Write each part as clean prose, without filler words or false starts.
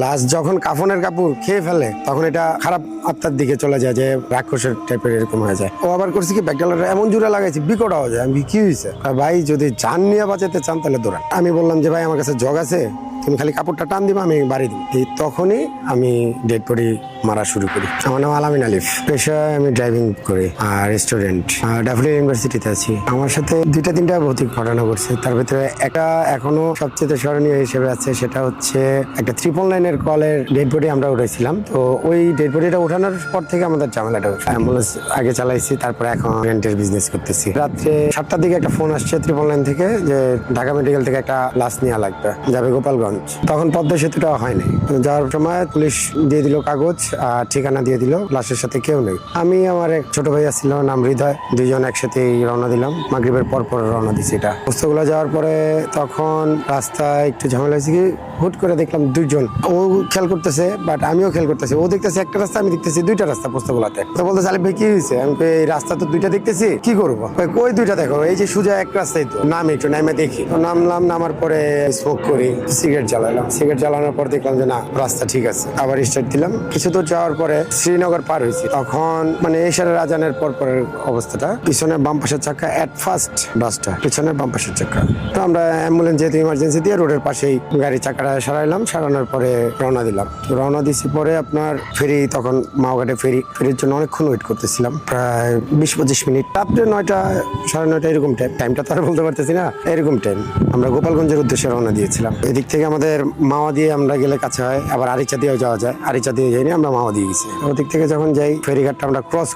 Last যখন কাফনের কাপড় খেয়ে ফেলে তখন এটা খারাপ আত্মার দিকে চলে যায়, যে রাক্ষসের টাইপের এরকম হয়ে যায়। ও আবার করছে কি ব্যাকডালার এমন জোরে লাগাইছে বিকট আওয়াজ হয়। আমি কি হয়েছে? ভাই যদি জান নিয়ে বাঁচাতে চান তাহলে দৌড়ান। আমি বললাম যে ভাই আমার কাছে জগ আছে, তুমি খালি কাপড়টা টান দিবা, আমি বাড়ি দিই। এই তখনই আমি ডেড বডি মারা শুরু করি। আমার নাম আলামিন আলিফ, পেশায় আমি ড্রাইভিং করি আর স্টুডেন্ট, ডাফলিন ইউনিভার্সিটিতে আছি। আমার সাথে দুইটা তিনটা ভৌতিক ঘটনা ঘটছে, তার ভিতরে একটা এখনো সবচেয়ে স্মরণীয় হিসেবে আছে। সেটা হচ্ছে একটা 999 কলের ডেড বডি আমরা উঠেছিলাম। তো ওই ডেড বডিটা উঠানোর পর থেকে আমাদের ঝামেলাটা হচ্ছে। অ্যাম্বুলেন্স আগে চালাইছি, তারপরে এখন রেন্টের বিজনেস করতেছি। রাত্রে 7টার দিকে একটা ফোন আসছে 999 থেকে যে ঢাকা মেডিকেল থেকে একটা লাশ নেওয়া লাগবে, যাবে গোপালগঞ্জ। তখন পদ্মা সেতুটা হয়নি। যাওয়ার সময় পুলিশ দিয়ে দিল কাগজ আর ঠিকানা দিয়ে দিল, লাশের সাথে কেউ নেই। আমি আমার এক ছোট ভাইয়া ছিল, নাম হৃদয়, দুইজন একসাথেই রওনা দিলাম। মাগরিবের পর রওনা দিছি। এটা বস্তুগুলো যাওয়ার পরে তখন রাস্তায় একটু ঝামেলা হয়েছে কি, হুট করে দেখলাম দুইজন। ও খেয়াল করতেছে বাট আমিও খেয়াল করতেছি। ও দেখতেছে একটা রাস্তা, আমি দেখতেছি দুইটা রাস্তা পোস্তগুলাতে। তো বলতে আলিফ ভাই কি হয়েছে? আমি এই রাস্তা তো দুইটা দেখতেছি, কি করবো? ওই দুইটা দেখো, এই যে সোজা এক রাস্তায় তো নামে, একটু নামে দেখি। তো নামলাম, নামার পরে স্মোক করি, সিগারেট জ্বালালাম। সিগারেট জ্বালানোর পর দেখলাম যে না, রাস্তা ঠিক আছে। আবার স্টার্ট দিলাম। কিছু দূর যাওয়ার পরে শ্রীনগর পার হয়েছি। তখন মানে এশারের আজানের পরের অবস্থাটা, পিছনে বাম পাশের চাকা এট ফার্স্ট বাসটা, পিছনে বাম পাশের চাকা। তো আমরা অ্যাম্বুলেন্স যেহেতু ইমার্জেন্সি দিয়ে রোডের পাশেই গাড়ি চাকাটা সারাইলাম, সারানোর পরে রওনা দিলাম। রওনা দিছি পরে আপনার ফেরি, তখন মাওঘাটে ফেরির জন্য অনেকক্ষণ ওয়েট করতেছিলাম, প্রায় 20-25 মিনিট। রাত্রে 9টা 9:30 এরকম টাইমটা তো আর বলতে পারতেছি না, এরকম টাইম। আমরা গোপালগঞ্জের উদ্দেশ্যে রওনা দিয়েছিলাম। এদিক থেকে আমাদের মাওয়া দিয়ে আমরা গেলে কাছে হয়, আবার আরিচা দিয়েও যাওয়া যায়। আরিচা দিয়ে যাইনি, আমরা মাওয়া দিয়ে গেছি। ওদিক থেকে যখন যাই, ফেরিঘাটটা আমরা ক্রস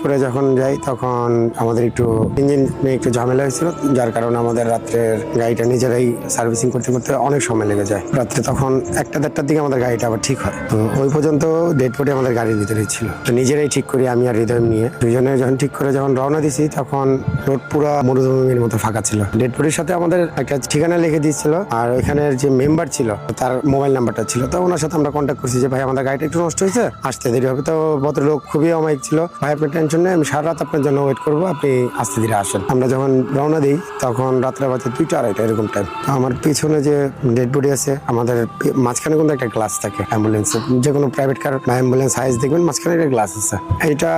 করে যখন যাই, তখন আমাদের একটু ইঞ্জিন নিয়ে একটু ঝামেলা হয়েছিল, যার কারণে আমাদের রাত্রের গাড়িটা নিজেরাই সার্ভিসিং করতে অনেক সময় লেগে যায়। রাত্রে তখন 1টা-1:30টার দিকে আমাদের গাড়িটা আবার ঠিক হয়। তো ওই পর্যন্ত ডেড বডি আমাদের গাড়ির ভিতরেই ছিল। তো নিজেরাই ঠিক করি, আমি আর হৃদয় নিয়ে দুজনে যখন ঠিক করে যখন রওনা দিছি, তখন রোড পুরো মরুভূমির মতো ফাঁকা ছিল। ডেড বডির সাথে আমাদের একটা ঠিকানা লিখে দিয়েছিল, আর ওইখানের যে মেম্বার ছিল তার মোবাইল নাম্বারটা ছিল। তো ওনার সাথে আমরা কন্ট্যাক্ট করছি যে ভাই আমাদের গাড়িটা একটু নষ্ট হয়েছে, আসতে দেরি হবে। তো ভদ্রলোক খুবই অমায়িক ছিল, ভাই আপনি টেনশন নেই, আমি সারা রাত আপনার জন্য ওয়েট করবো, আপনি আস্তে ধীরে আসেন। আমরা যখন রওনা দিই তখন রাত্রে বাজে 2টা-2:30 এরকম টাইম। তো আমার পিছনে যে ডেড বডি আছে, আমাদের মাঝখানে কিন্তু একটা গ্লাস থাকে অ্যাম্বুলেন্স, যে কোনো প্রাইভেট কার বা অ্যাম্বুলেন্স হাইস দেখবেন মাঝখানে একটা গ্লাস আছে, এইটা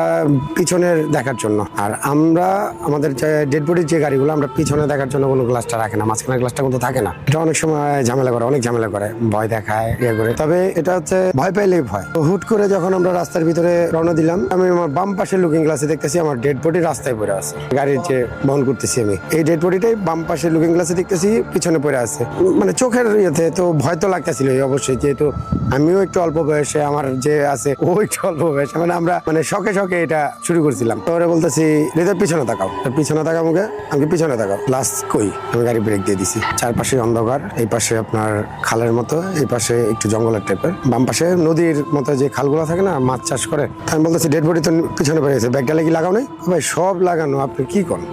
পিছনের দেখার জন্য। আর আমরা আমাদের যে ডেড বডির যে গাড়িগুলো, আমরা পিছনে দেখার জন্য কোনো গ্লাসটা রাখে না, মাঝখানে গ্লাসটা কিন্তু থাকে না। এটা অনেক সময় ঝামেলা করে, অনেক ঝামেলা করে, ভয় দেখায়, ইয়ে করে। তবে এটা হচ্ছে ভয় পাইলেই ভয়। তো হুট করে যখন আমরা রাস্তার ভিতরে রওনা দিলাম, আমি আমার বাম পাশের লুকিং গ্লাসে দেখতেছি আমার ডেড বডি রাস্তায় পড়ে আছে, গাড়ির যে বহন করতেছি আমি, এই ডেড বডিটাই বাম পাশের লুকিং গ্লাসে দেখতেছি পিছনে পড়ে আছে। মানে চোখের ইয়েতে তো ভয় তো লাগতেছিল অবশ্যই, যেহেতু আমিও একটু অল্প বয়সে, আমার যে আছে ও একটু অল্প বয়সে, মানে আমরা মানে শখে এটা শুরু করছিলাম। তো ওরা বলতেছি হৃদয় পিছনে তাকাও, পিছনে তাকাও মুখে, আমি পিছনে তাকাও। লাস্ট কই, আমি গাড়ি ব্রেক দিয়ে দিছি। চারপাশে অন্ধকার, এই পাশে আপনার খালের মতো, এই পাশে একটু জঙ্গলের টাইপের, বাম পাশে নদীর মতো যে খালগুলো থাকে না, মাছ চাষ করে। আমি বলতেছি ডেড বডি তো পিছনে পড়ে গেছে, ব্যাগটা কি লাগাও নাই? ভাই সব লাগানো, আপনি কি করেন?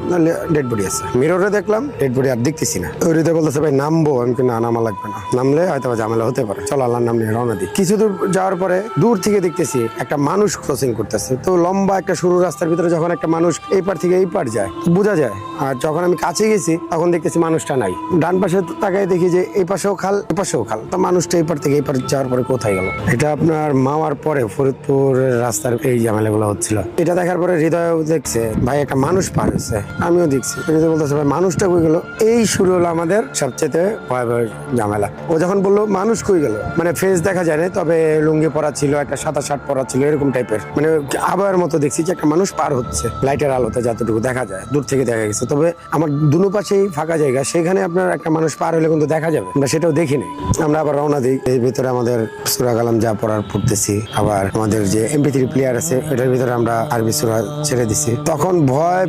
ডেড বডি আছে। মিররে দেখলাম ডেড বডি আর দেখতেছি না। ওই হৃদয় বলতেছে ভাই নামবো, আমি না নামা লাগবে না, নামলে হয়তো ঝামেলা হতে পারে, চল আল্লাহর নাম নিয়ে রওনা দিই। কিছু দূর যাওয়ার পরে দূর থেকে দেখতেছি একটা মানুষ ক্রসিং করতেছে। তো লম্বা একটা সরু রাস্তার ভিতরে যখন একটা মানুষ এই পার থেকে এই পার যায়, বোঝা যায়। আর যখন আমি কাছে গেছি তখন দেখতেছি মানুষটা নাই। ডান পাশে তাকায় দেখি যে এই পাশেও খাল, এই পাশেও খাল। তো মানুষটা এই পার থেকে এই পার যাওয়ার পরে কোথায় গেল? এটা আপনার মাওয়ার পরে ফরিদপুরের রাস্তার এই ঝামেলাগুলো হচ্ছিল। এটা দেখার পরে হৃদয় দেখছে ভাই একটা মানুষ পার হয়েছে, আমিও দেখছি। হৃদয় বলতেছে ভাই মানুষটা কই গেল? এই শুরু হলো আমাদের সবচেয়ে ভয়াবহ ঝামেলা। ও যখন বললো মানুষ কই গেল, মানে ফেস দেখা যায় না, তবে লুঙ্গি পরা ছিল, একটা সাদা শার্ট পরা ছিল, এরকম টাইপের, মানে আবার মতো দেখছি যে একটা মানুষ পার হচ্ছে লাইটের আলোতে, যতটুকু দেখা যায় দূর থেকে দেখা গেছে। তবে আমার দুনো পাশেই ফাঁকা জায়গা, সেখানে আপনার একটা মানুষ পার হলে কিন্তু দেখা যাবে, আমরা সেটাও দেখিনি। আমরা আবার রওনা দিই। এই ভিতরে আমাদের সূরা কালাম যা পড়তেছি, আবার আমাদের যে MP3 প্লেয়ার আছে এটার ভিতরে আমরা আরবি সূরা ছেড়ে দিছি। তখন ভয়